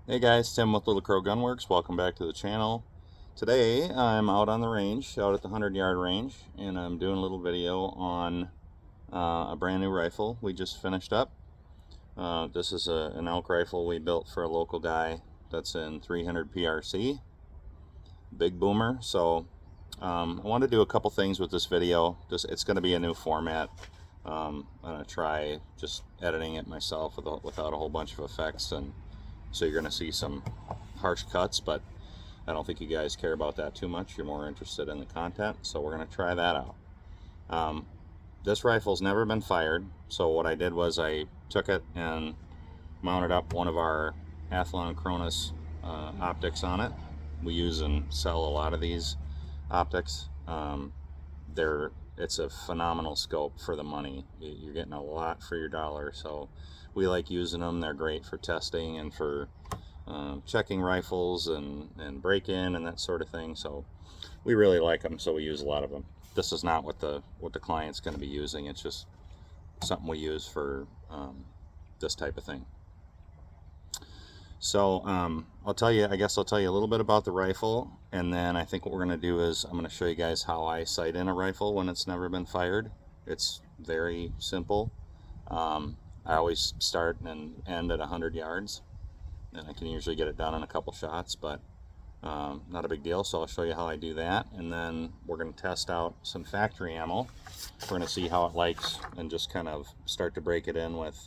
Hey guys, Tim with Little Crow Gunworks. Welcome back to the channel. Today I'm out on the range, out at the 100-yard range, and I'm doing a little video on a brand new rifle we just finished up. This is an elk rifle we built for a local guy that's in 300 PRC, big boomer. So I want to do a couple things with this video. It's going to be a new format. I'm going to try just editing it myself without a whole bunch of effects, and so you're going to see some harsh cuts, but I don't think you guys care about that too much. You're more interested in the content, so we're going to try that out. This rifle's never been fired, so what I did was I took it and mounted up one of our Athlon Cronus optics on it. We use and sell a lot of these optics. It's a phenomenal scope for the money. You're getting a lot for your dollar, so we like using them. They're great for testing and for checking rifles and break-in and that sort of thing. So we really like them, so we use a lot of them. This is not what the client's going to be using. It's just something we use for this type of thing. So I guess I'll tell you a little bit about the rifle, and then I think what we're going to do is I'm going to show you guys how I sight in a rifle when it's never been fired. It's very simple. I always start and end at 100 yards, and I can usually get it done in a couple shots, but not a big deal. So I'll show you how I do that, and then we're going to test out some factory ammo. We're going to see how it likes and just kind of start to break it in with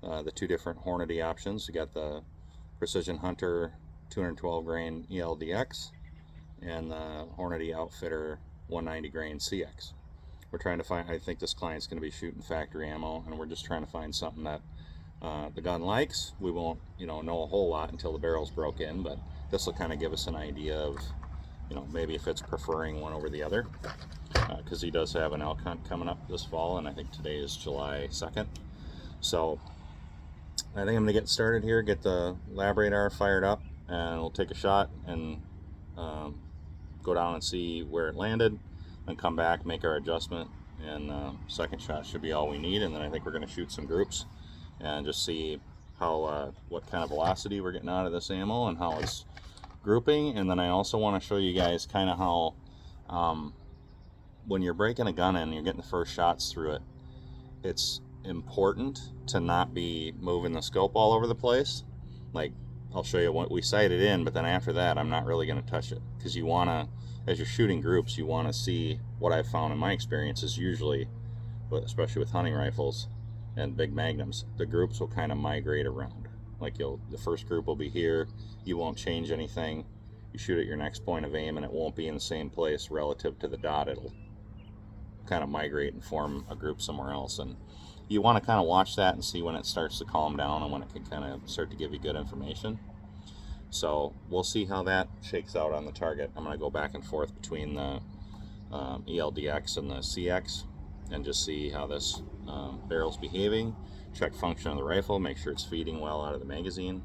the two different Hornady options. You got the Precision Hunter 212 grain ELDX and the Hornady Outfitter 190 grain CX. We're trying to find, I think this client's going to be shooting factory ammo, and we're just trying to find something that the gun likes. We won't know a whole lot until the barrel's broke in, but this will kind of give us an idea of maybe if it's preferring one over the other, because he does have an elk hunt coming up this fall, and I think today is July 2nd. So I think I'm gonna get started here, get the lab radar fired up, and we'll take a shot and go down and see where it landed, and come back, make our adjustment, and second shot should be all we need. And then I think we're gonna shoot some groups and just see how what kind of velocity we're getting out of this ammo and how it's grouping. And then I also want to show you guys kind of how when you're breaking a gun in, you're getting the first shots through it, it's important to not be moving the scope all over the place. Like, I'll show you what we sighted in, but then after that I'm not really going to touch it, because you want to, as you're shooting groups, you want to see what I've found in my experience is usually, especially with hunting rifles and big magnums, the groups will kind of migrate around. Like the first group will be here, you won't change anything, you shoot at your next point of aim and it won't be in the same place relative to the dot. It'll kind of migrate and form a group somewhere else, and you want to kind of watch that and see when it starts to calm down and when it can kind of start to give you good information. So we'll see how that shakes out on the target. I'm going to go back and forth between the ELDX and the CX and just see how this barrel's behaving, check function of the rifle, make sure it's feeding well out of the magazine.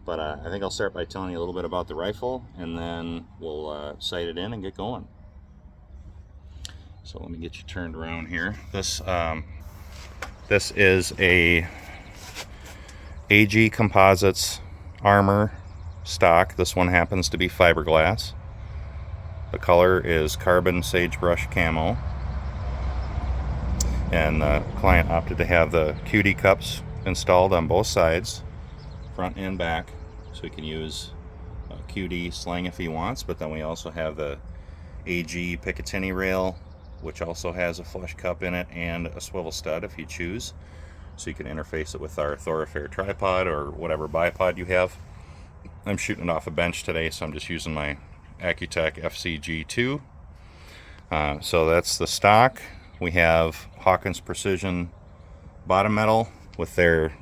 But I think I'll start by telling you a little bit about the rifle, and then we'll sight it in and get going. So let me get you turned around here. This is a AG Composites Armor stock. This one happens to be fiberglass. The color is carbon sagebrush camo, and the client opted to have the QD cups installed on both sides, front and back, so he can use QD sling if he wants. But then we also have the AG Picatinny rail, which also has a flush cup in it and a swivel stud if you choose, so you can interface it with our Thoroughfare tripod or whatever bipod you have. I'm shooting it off a bench today, so I'm just using my Accutech FCG2. So that's the stock. We have Hawkins Precision bottom metal with their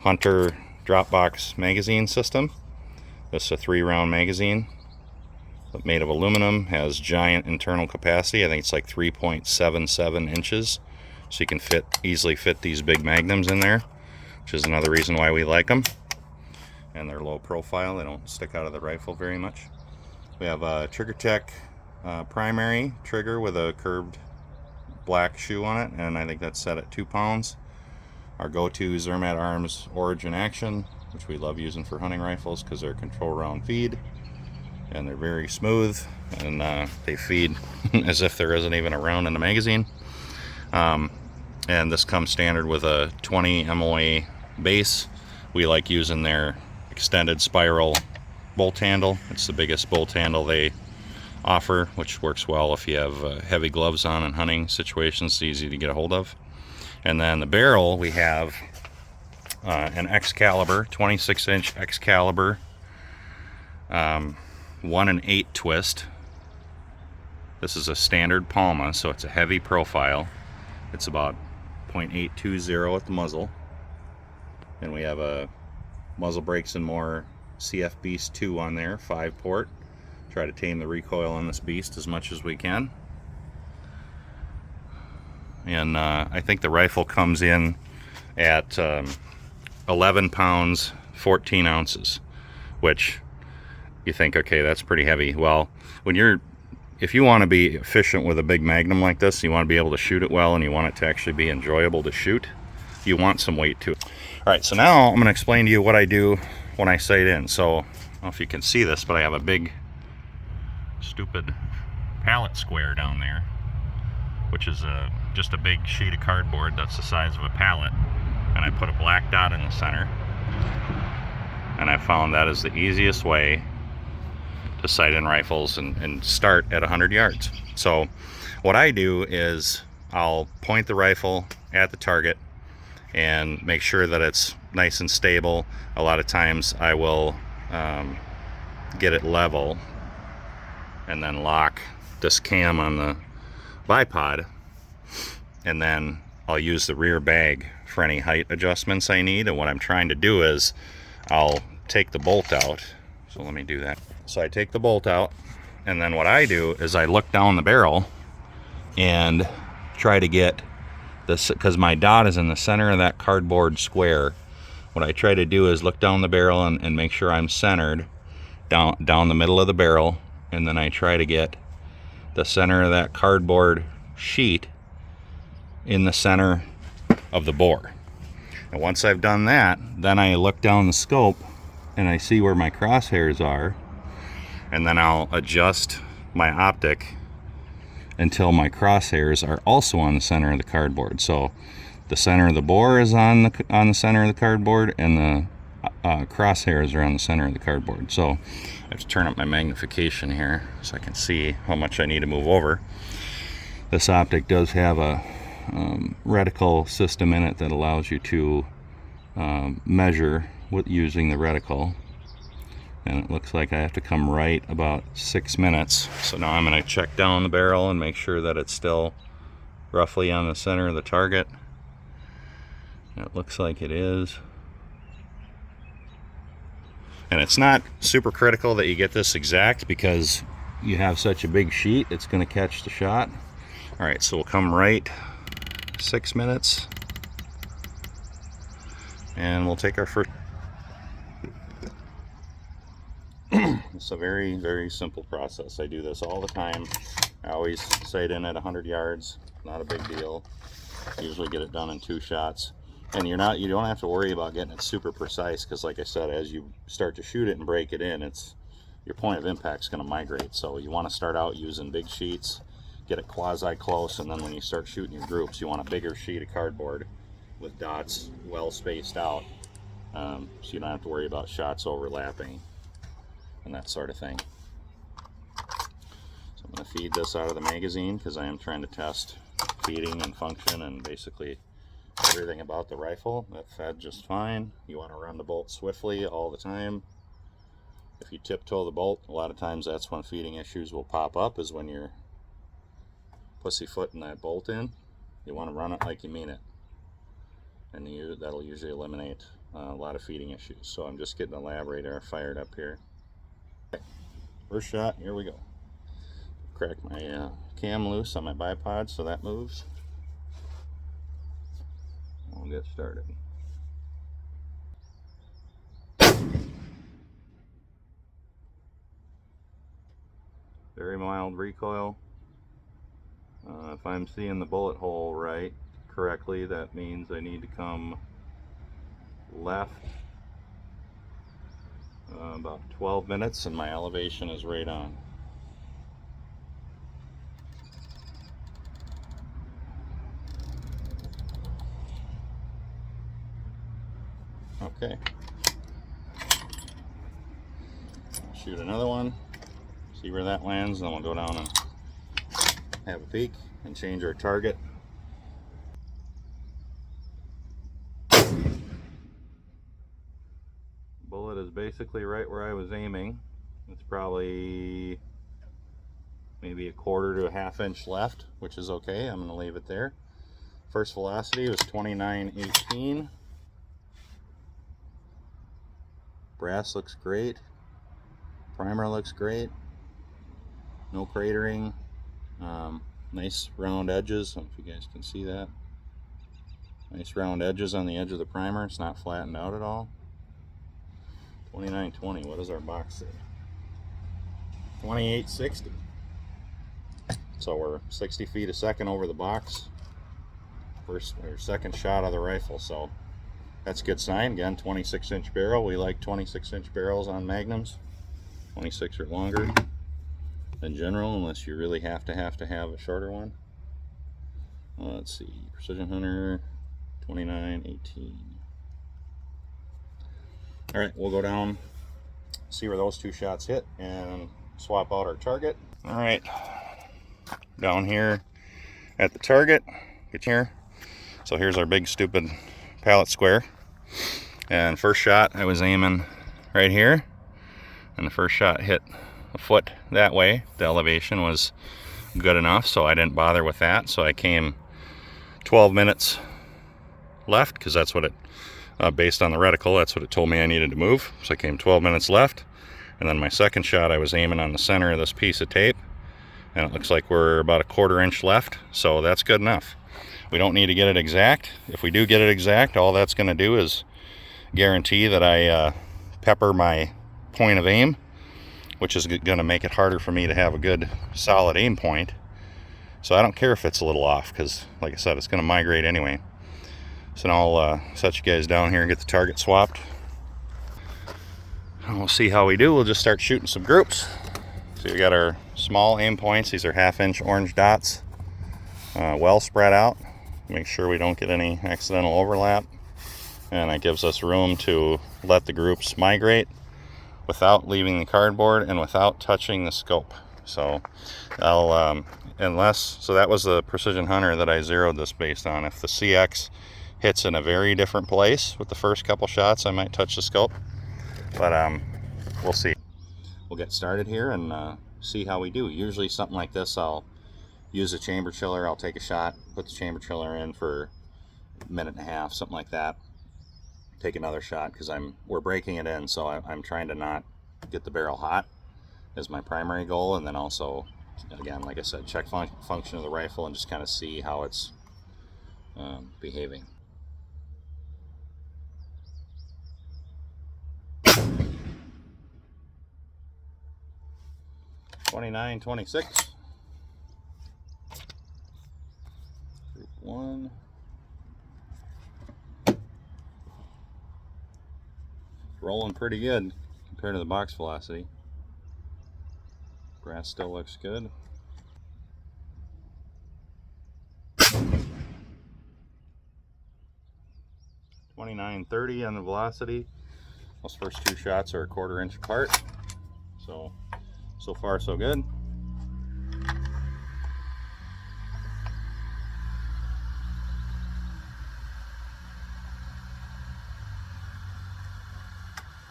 Hunter Dropbox magazine system. This is a 3-round magazine, but made of aluminum, has giant internal capacity. I think it's like 3.77 inches, so you can easily fit these big magnums in there, which is another reason why we like them. And they're low profile, they don't stick out of the rifle very much. We have a TriggerTech primary trigger with a curved black shoe on it, and I think that's set at 2 pounds. Our go-to Zermatt Arms Origin Action which we love using for hunting rifles because they're control round feed and they're very smooth, and they feed as if there isn't even a round in the magazine. And this comes standard with a 20 MOA base. We like using their extended spiral bolt handle. It's the biggest bolt handle they offer, which works well if you have heavy gloves on in hunting situations. It's easy to get a hold of. And then the barrel, we have an Excalibur, 26-inch Excalibur, 1 1/8 twist. This is a standard Palma, so it's a heavy profile. It's about 0.820 at the muzzle. And we have a muzzle brakes and more CF Beast 2 on there, 5-port. Try to tame the recoil on this beast as much as we can. And I think the rifle comes in at 11 pounds, 14 ounces, which you think, okay, that's pretty heavy. Well, if you want to be efficient with a big Magnum like this, you want to be able to shoot it well, and you want it to actually be enjoyable to shoot, you want some weight to it. All right, so now I'm going to explain to you what I do when I sight in. So, I don't know if you can see this, but I have a big, stupid pallet square down there, which is just a big sheet of cardboard that's the size of a pallet, and I put a black dot in the center, and I found that is the easiest way to sight in rifles and start at 100 yards. So what I do is I'll point the rifle at the target and make sure that it's nice and stable. A lot of times I will get it level and then lock this cam on the bipod, and then I'll use the rear bag for any height adjustments I need. And what I'm trying to do is I'll take the bolt out. So let me do that. So I take the bolt out, and then what I do is I look down the barrel and try to get this, because my dot is in the center of that cardboard square. What I try to do is look down the barrel and make sure I'm centered down the middle of the barrel, and then I try to get the center of that cardboard sheet in the center of the bore. And once I've done that, then I look down the scope and I see where my crosshairs are, and then I'll adjust my optic until my crosshairs are also on the center of the cardboard. So the center of the bore is on the center of the cardboard, and the crosshairs are on the center of the cardboard. So I have to turn up my magnification here so I can see how much I need to move over. This optic does have a reticle system in it that allows you to measure with using the reticle, and it looks like I have to come right about 6 minutes. So now I'm going to check down the barrel and make sure that it's still roughly on the center of the target. It looks like it is. And it's not super critical that you get this exact, because you have such a big sheet, it's going to catch the shot. All right, so we'll come right 6 minutes, and we'll take our first. It's a very, very simple process. I do this all the time. I always sight in at 100 yards. Not a big deal. Usually get it done in 2 shots. And you don't have to worry about getting it super precise, because like I said, as you start to shoot it and break it in, your point of impact is going to migrate. So you want to start out using big sheets, get it quasi close, and then when you start shooting your groups, you want a bigger sheet of cardboard with dots well spaced out, so you don't have to worry about shots overlapping and that sort of thing. So I'm going to feed this out of the magazine, because I am trying to test feeding and function and basically everything about the rifle. That fed just fine. You want to run the bolt swiftly all the time. If you tiptoe the bolt, a lot of times that's when feeding issues will pop up, is when you're pussyfooting that bolt in. You want to run it like you mean it, and that'll usually eliminate a lot of feeding issues. So I'm just getting the lab radar fired up here. Okay. First shot, here we go. Crack my cam loose on my bipod so that moves. We'll get started. Very mild recoil. If I'm seeing the bullet hole correctly, that means I need to come left about 12 minutes and my elevation is right on. Okay. Shoot another one, see where that lands, then we'll go down and have a peek and change our target. Bullet is basically right where I was aiming. It's probably maybe a quarter to a half inch left, which is okay. I'm going to leave it there. First velocity was 29.18. Brass looks great. Primer looks great. No cratering. Nice round edges. I don't know if you guys can see that. Nice round edges on the edge of the primer. It's not flattened out at all. 29.20. What does our box say? 28.60. So we're 60 feet a second over the box. First or second shot of the rifle. So that's a good sign. Again, 26-inch barrel. We like 26-inch barrels on Magnums. 26 or longer in general, unless you really have to have a shorter one. Let's see, Precision Hunter 29.18. All right, we'll go down, see where those two shots hit, and swap out our target. All right, down here at the target, get here. So here's our big stupid pallet square. And first shot, I was aiming right here, and the first shot hit a foot that way. The elevation was good enough, so I didn't bother with that. So I came 12 minutes left, because that's what it, based on the reticle, that's what it told me I needed to move. So I came 12 minutes left, and then my second shot, I was aiming on the center of this piece of tape, and it looks like we're about a quarter inch left, so that's good enough. We don't need to get it exact. If we do get it exact, all that's going to do is guarantee that I pepper my point of aim, which is going to make it harder for me to have a good solid aim point. So I don't care if it's a little off, because like I said, it's going to migrate anyway. So now I'll set you guys down here and get the target swapped, and we'll see how we do. We'll just start shooting some groups. So we got our small aim points. These are half-inch orange dots, well spread out. Make sure we don't get any accidental overlap, and that gives us room to let the groups migrate without leaving the cardboard and without touching the scope. So I'll so that was the Precision Hunter that I zeroed this based on. If the CX hits in a very different place with the first couple shots, I might touch the scope, but we'll see. We'll get started here and see how we do. Usually something like this, I'll use a chamber chiller. I'll take a shot, put the chamber chiller in for a minute and a half, something like that. Take another shot, because we're breaking it in, so I'm trying to not get the barrel hot is my primary goal, and then also, again, like I said, check function of the rifle and just kind of see how it's behaving. $29.26. Group 1. Rolling pretty good compared to the box velocity. Brass still looks good. $29.30 on the velocity. Those first two shots are a quarter inch apart. So far so good.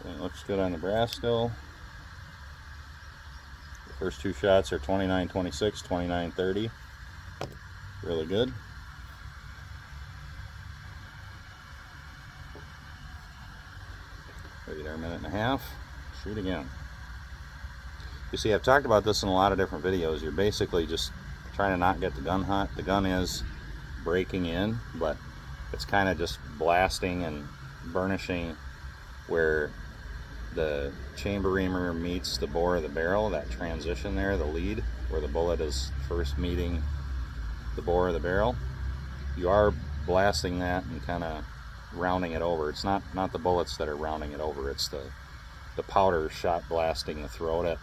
It looks good on the brass still. The first two shots are 29.26, 29.30. Really good. Wait our minute and a half. Shoot again. You see, I've talked about this in a lot of different videos. You're basically just trying to not get the gun hot. The gun is breaking in, but it's kind of just blasting and burnishing where the chamber reamer meets the bore of the barrel, that transition there, the lead, where the bullet is first meeting the bore of the barrel. You are blasting that and kind of rounding it over. It's not the bullets that are rounding it over, it's the the powder shot blasting the throat at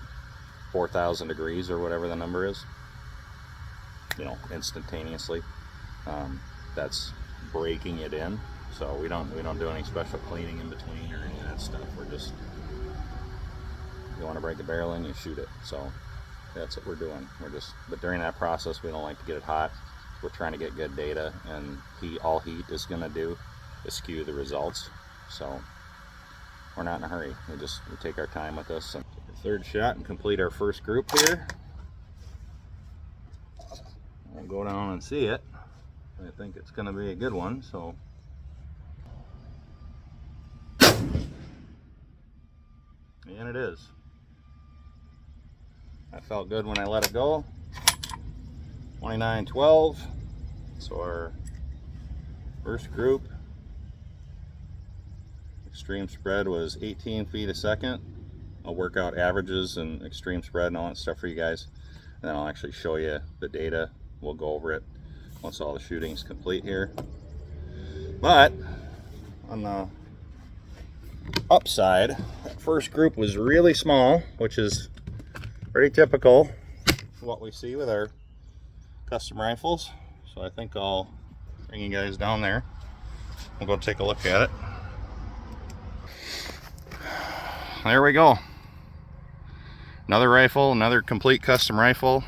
4,000 degrees or whatever the number is, you know, instantaneously. That's breaking it in. So we don't do any special cleaning in between or any of that stuff. We're just, you want to break a barrel in, you shoot it. So that's what we're doing. But during that process, we don't like to get it hot. We're trying to get good data, and all heat is going to do is skew the results. So we're not in a hurry. We take our time with this. And third shot and complete our first group here. We'll go down and see it. I think it's going to be a good one. So. And it is. I felt good when I let it go. 29-12. So our first group extreme spread was 18 feet a second. I'll work out averages and extreme spread and all that stuff for you guys. And then I'll actually show you the data. We'll go over it once all the shooting's complete here. But on the upside, that first group was really small, which is pretty typical of what we see with our custom rifles. So I think I'll bring you guys down there. We'll go take a look at it. There we go. Another rifle, another complete custom rifle.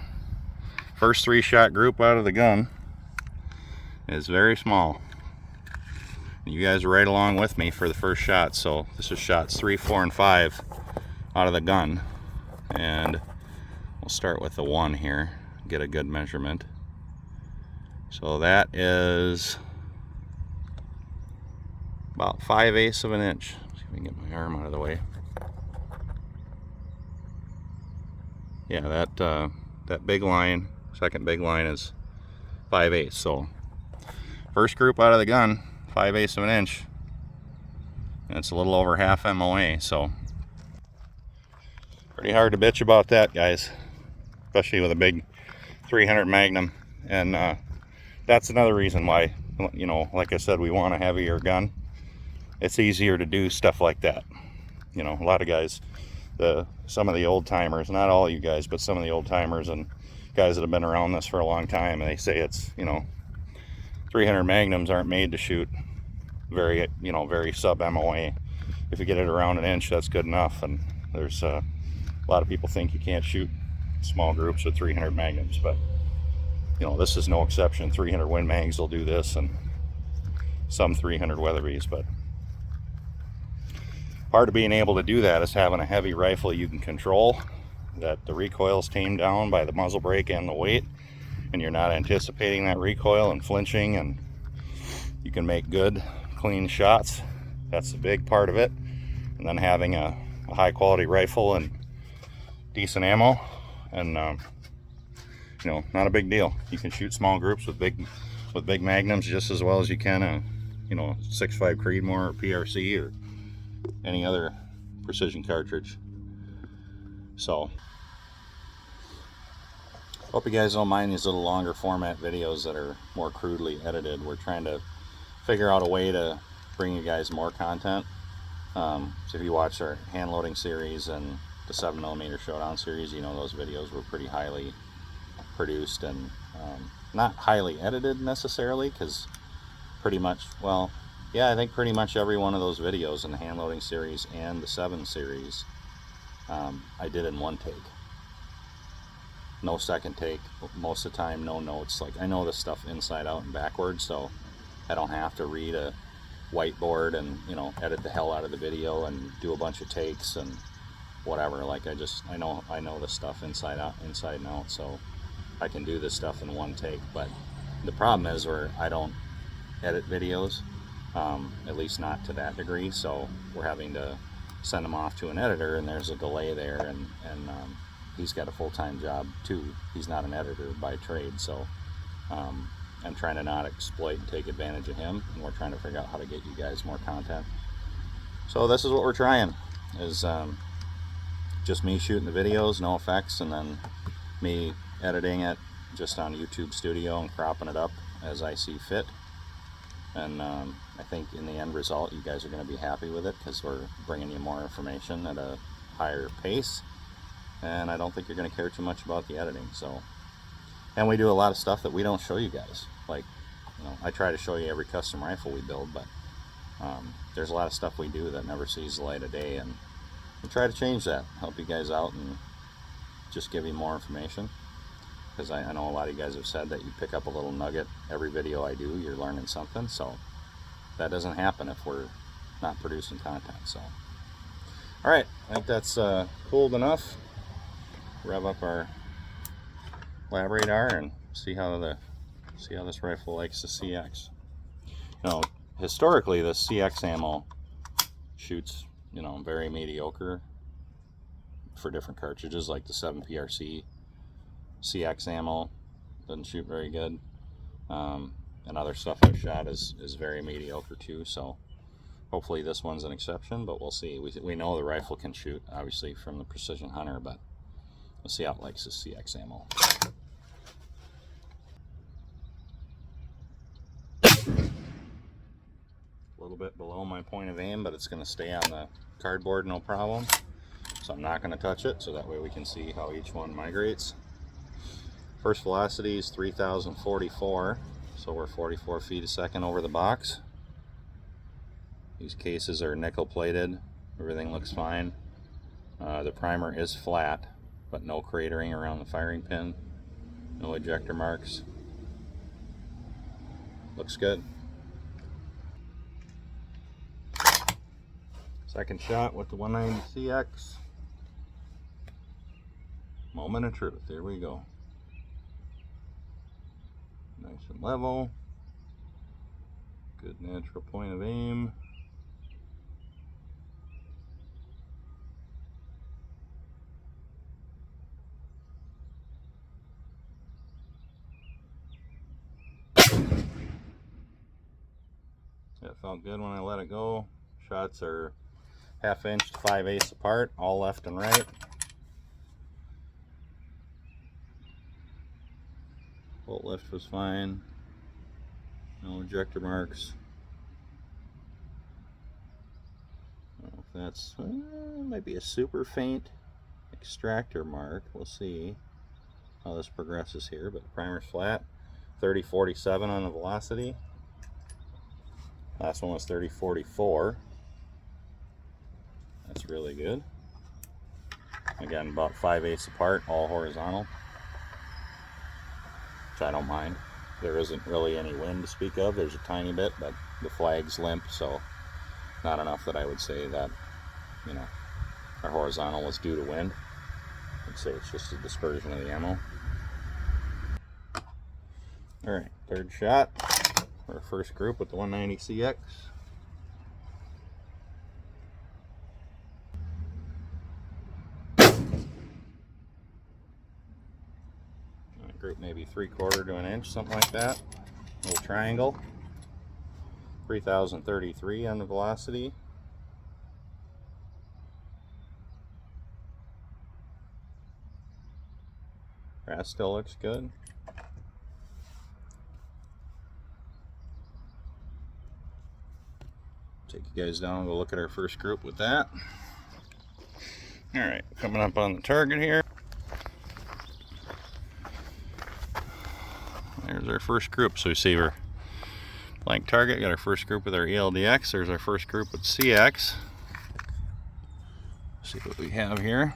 First 3-shot group out of the gun is very small. You guys are right along with me for the first shot. So this is shots 3, 4, and 5 out of the gun. And we'll start with the 1 here, get a good measurement. So that is about 5/8 of an inch. Let's see if I can get my arm out of the way. Yeah, that big line, second big line, is 5/8. So first group out of the gun, 5/8 of an inch. And it's a little over half MOA, so pretty hard to bitch about that, guys, especially with a big 300 Magnum. And that's another reason why, you know, like I said, we want a heavier gun. It's easier to do stuff like that. You know, a lot of guys, some of the old timers, not all you guys, but some of the old timers and guys that have been around this for a long time, and they say it's, you know, 300 Magnums aren't made to shoot very, you know, very sub MOA. If you get it around an inch, that's good enough. And there's a lot of people think you can't shoot small groups with 300 Magnums, but you know, this is no exception. 300 Win Mags will do this, and some 300 Weatherbys. But part of being able to do that is having a heavy rifle you can control, that the recoil's tamed down by the muzzle brake and the weight, and you're not anticipating that recoil and flinching, and you can make good, clean shots. That's a big part of it. And then having a high quality rifle and decent ammo, and you know, not a big deal. You can shoot small groups with big magnums just as well as you can a, you know, 6.5 Creedmoor or PRC or any other precision cartridge. So hope you guys don't mind these little longer format videos that are more crudely edited. We're trying to figure out a way to bring you guys more content. So if you watch our hand loading series and the 7mm Showdown series, you know those videos were pretty highly produced and not highly edited necessarily, because pretty much, well, yeah, I think pretty much every one of those videos in the hand loading series and the 7 series I did in one take. No second take, most of the time, no notes. Like, I know this stuff inside out and backwards, so I don't have to read a whiteboard and, you know, edit the hell out of the video and do a bunch of takes and whatever. Like, I know this stuff inside and out, so I can do this stuff in one take. But the problem is where I don't edit videos, at least not to that degree, so we're having to send them off to an editor, and there's a delay there, and he's got a full-time job too. He's not an editor by trade, so I'm trying to not exploit and take advantage of him, and we're trying to figure out how to get you guys more content. So this is what we're trying, is just me shooting the videos, no effects, and then me editing it just on YouTube Studio and cropping it up as I see fit. And I think in the end result, you guys are going to be happy with it because we're bringing you more information at a higher pace. And I don't think you're going to care too much about the editing. So, and we do a lot of stuff that we don't show you guys. Like, you know, I try to show you every custom rifle we build, but there's a lot of stuff we do that never sees the light of day, and we try to change that, help you guys out, and just give you more information. Because I know a lot of you guys have said that you pick up a little nugget every video I do, you're learning something. So that doesn't happen if we're not producing content. So, all right, I think that's cooled enough. Rev up our lab radar and see how this rifle likes the CX. You know, historically, the CX ammo shoots, you know, very mediocre for different cartridges, like the 7 PRC CX ammo doesn't shoot very good, and other stuff I've shot is very mediocre too. So hopefully this one's an exception, but we'll see. We know the rifle can shoot, obviously, from the Precision Hunter, but we'll see how it likes the CX ammo. A little bit below my point of aim, but it's going to stay on the cardboard no problem, so I'm not going to touch it, so that way we can see how each one migrates. First velocity is 3,044, so we're 44 feet a second over the box. These cases are nickel plated, everything looks fine. The primer is flat, but no cratering around the firing pin, no ejector marks. Looks good. Second shot with the 190CX. Moment of truth, here we go. Nice and level. Good natural point of aim. That felt good when I let it go. Shots are 1/2 inch to 5/8 apart, all left and right. Bolt lift was fine. No ejector marks. I don't know if that's might be a super faint extractor mark. We'll see how this progresses here, but the primer's flat. 3047 on the velocity. Last one was 3044. That's really good. Again, about 5/8 apart, all horizontal, which I don't mind. There isn't really any wind to speak of. There's a tiny bit, but the flag's limp, so not enough that I would say that, you know, our horizontal was due to wind. I'd say it's just a dispersion of the ammo. All right, third shot for our first group with the 190CX. Group maybe 3/4 to an inch, something like that. Little triangle. 3033 on the velocity. Grass still looks good. Take you guys down and go look at our first group with that. All right, coming up on the target here. There's our first group. So we see our blank target, got our first group with our ELDX. There's our first group with CX. See what we have here.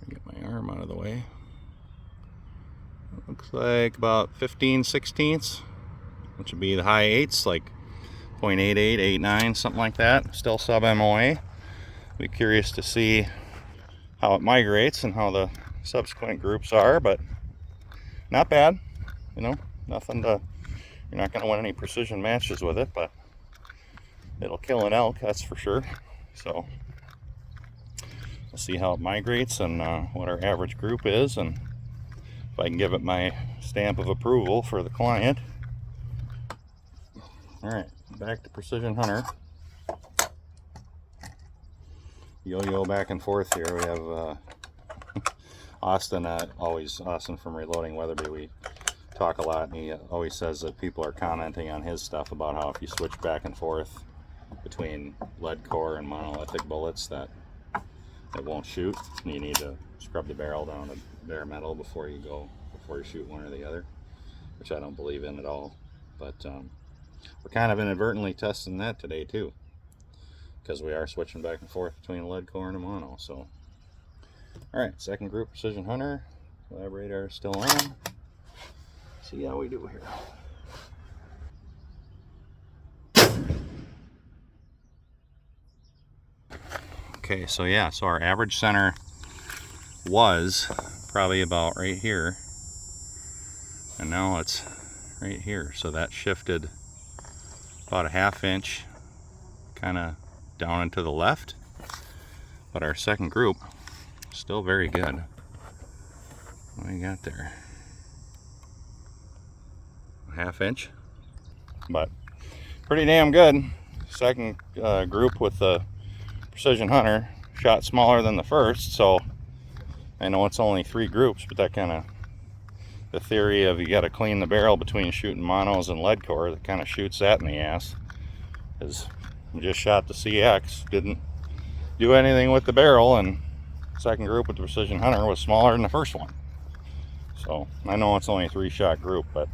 Get my arm out of the way. It looks like about 15/16, which would be the high 8s, like 0.88, 0.89, something like that. Still sub MOA. Be curious to see how it migrates and how the subsequent groups are, but not bad. You know, nothing to, you're not going to win any precision matches with it, but it'll kill an elk, that's for sure. So we'll see how it migrates and what our average group is, and if I can give it my stamp of approval for the client. All right, back to Precision Hunter. Yo-yo back and forth here. We have Austin from Reloading Weatherby, we talk a lot, and he always says that people are commenting on his stuff about how if you switch back and forth between lead core and monolithic bullets that it won't shoot. You need to scrub the barrel down to bare metal before you shoot one or the other, which I don't believe in at all. But we're kind of inadvertently testing that today too, because we are switching back and forth between a lead core and a mono. So all right, second group, Precision Hunter. Lab radar is still on. See how we do here. Okay, so yeah, so our average center was probably about right here, and now it's right here. So that shifted about a ½ inch kind of down and to the left, but our second group still very good. What do we got there? A ½ inch, but pretty damn good. Second group with the Precision Hunter shot smaller than the first, so I know it's only 3 groups, but that kind of, the theory of you got to clean the barrel between shooting monos and lead core, that kind of shoots that in the ass. Because we just shot the CX, didn't do anything with the barrel, and second group with the Precision Hunter was smaller than the first one. So I know it's only a 3-shot group, but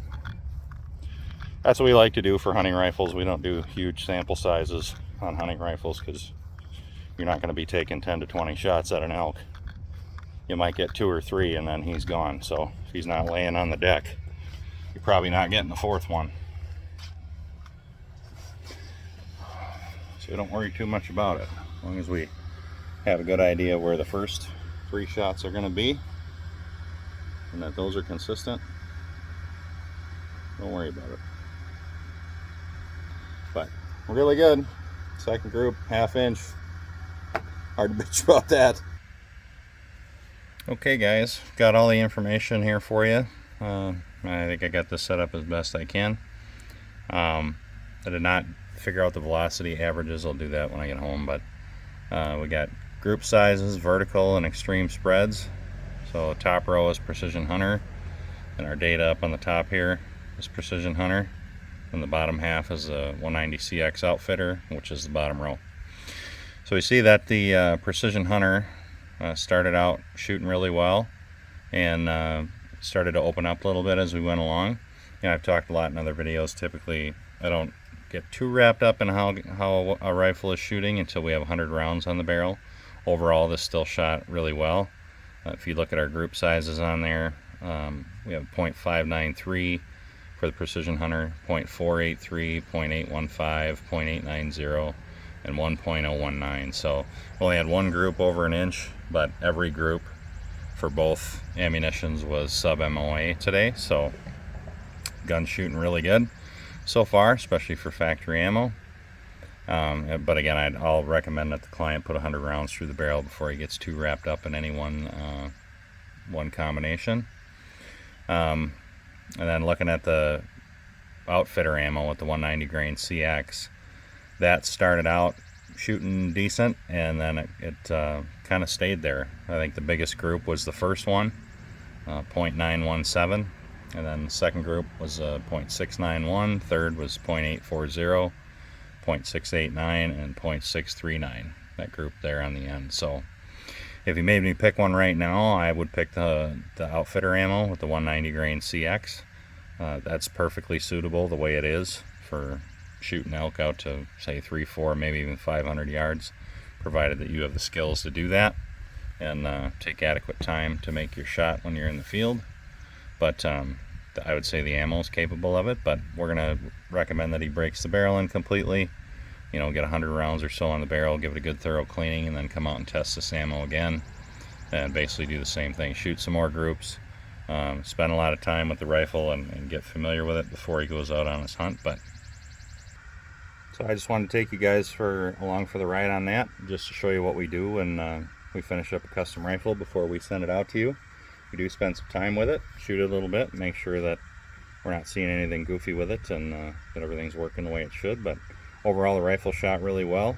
that's what we like to do for hunting rifles. We don't do huge sample sizes on hunting rifles because you're not going to be taking 10 to 20 shots at an elk. You might get 2 or 3 and then he's gone. So if he's not laying on the deck, you're probably not getting the 4th one. So don't worry too much about it. As long as we have a good idea where the first 3 shots are going to be and that those are consistent, don't worry about it. But really good. Second group, ½ inch. Hard to bitch about that. Okay guys, got all the information here for you. I think I got this set up as best I can. I did not figure out the velocity averages. I'll do that when I get home, but we got group sizes, vertical and extreme spreads. So top row is Precision Hunter, and our data up on the top here is Precision Hunter, and the bottom half is a 190 CX Outfitter, which is the bottom row. So we see that the Precision Hunter started out shooting really well, and started to open up a little bit as we went along. And I've talked a lot in other videos, typically I don't get too wrapped up in how a rifle is shooting until we have 100 rounds on the barrel. Overall, this still shot really well. If you look at our group sizes on there, we have 0.593 for the Precision Hunter, 0.483, 0.815, 0.890, and 1.019. So we only had 1 group over an inch, but every group for both ammunitions was sub MOA today. So gun shooting really good so far, especially for factory ammo. But again, I'll recommend that the client put 100 rounds through the barrel before he gets too wrapped up in any one combination. And then looking at the Outfitter ammo with the 190 grain CX, that started out shooting decent, and then it kind of stayed there. I think the biggest group was the first one, 0.917, and then the second group was 0.691, third was 0.840, 0.689, and 0.639, that group there on the end. So if you made me pick one right now, I would pick the Outfitter ammo with the 190 grain CX. That's perfectly suitable the way it is for shooting elk out to say 3, 4, maybe even 500 yards, provided that you have the skills to do that and take adequate time to make your shot when you're in the field. But I would say the ammo is capable of it, but we're going to recommend that he breaks the barrel in completely, you know, get 100 rounds or so on the barrel, give it a good thorough cleaning, and then come out and test this ammo again and basically do the same thing, shoot some more groups, spend a lot of time with the rifle and get familiar with it before he goes out on his hunt. But so I just wanted to take you guys along for the ride on that, just to show you what we do when we finish up a custom rifle before we send it out to you. We do spend some time with it, shoot it a little bit, make sure that we're not seeing anything goofy with it, and that everything's working the way it should. But overall, the rifle shot really well,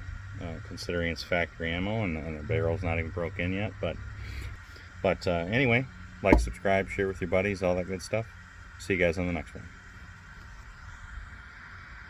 considering it's factory ammo and the barrel's not even broke in yet. But But anyway, like, subscribe, share with your buddies, all that good stuff. See you guys on the next one.